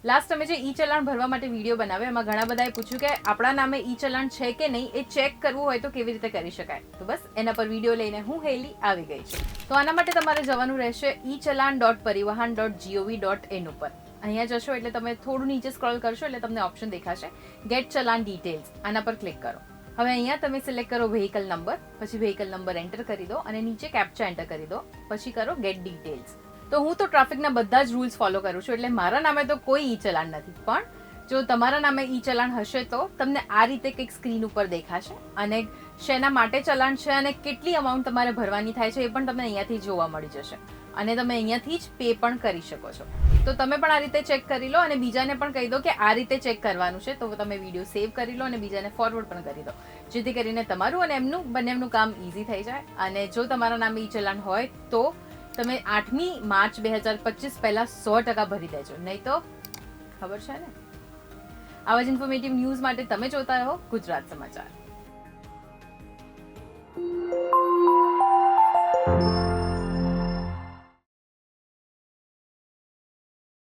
Last અમે જે ઈ ચલાણ ભરવા માટે વિડીયો બનાવ્યો એમાં ઘણા બધાએ પૂછ્યું કે આપણા નામે ઈ ચલાણ છે કે નહીં, એ ચેક કરવું હોય તો કેવી રીતે કરી શકાય. તો બસ એના પર વિડીયો લઈને હું હેલી આવી ગઈ છું. તો આના માટે તમારે જવાનું રહેશે echallan.parivahan.gov.in ઉપર. અહીંયા જશો એટલે તમે થોડું નીચે સ્ક્રોલ કરશો એટલે તમને ઓપ્શન દેખાશે ગેટ ચલાન ડિટેલ્સ. આના પર ક્લિક કરો. હવે અહીંયા તમે સિલેક્ટ કરો વ્હીકલ નંબર, પછી વ્હીકલ નંબર એન્ટર કરી દો અને નીચે કેપ્ચા એન્ટર કરી દો, પછી કરો ગેટ ડિટેલ્સ. તો હું તો ટ્રાફિકના બધા જ રૂલ્સ ફોલો કરું છું એટલે મારા નામે તો કોઈ ઈ ચલાણ નથી, પણ જો તમારા નામે ઈ ચલાણ હશે તો તમને આ રીતે કંઈક સ્ક્રીન ઉપર દેખાશે અને શેના માટે ચલાણ છે અને કેટલી અમાઉન્ટ તમારે ભરવાની થાય છે એ પણ તમને અહીંયાથી જોવા મળી જશે અને તમે અહીંયાથી જ પે પણ કરી શકો છો. તો તમે પણ આ રીતે ચેક કરી લો અને બીજાને પણ કહી દો કે આ રીતે ચેક કરવાનું છે. તો તમે વિડીયો સેવ કરી લો અને બીજાને ફોરવર્ડ પણ કરી દો, જેથી કરીને તમારું અને એમનું બંનેનું કામ ઇઝી થઈ જાય. અને જો તમારા નામે ઈ ચલાણ હોય તો તમે 8મી માર્ચ 2025 પહેલા 100% ભરી દેજો, નહીં તો ખબર છે ને. આવા જ ઇન્ફોર્મેટિવ ન્યૂઝ માટે તમે જોતા રહો ગુજરાત સમાચાર.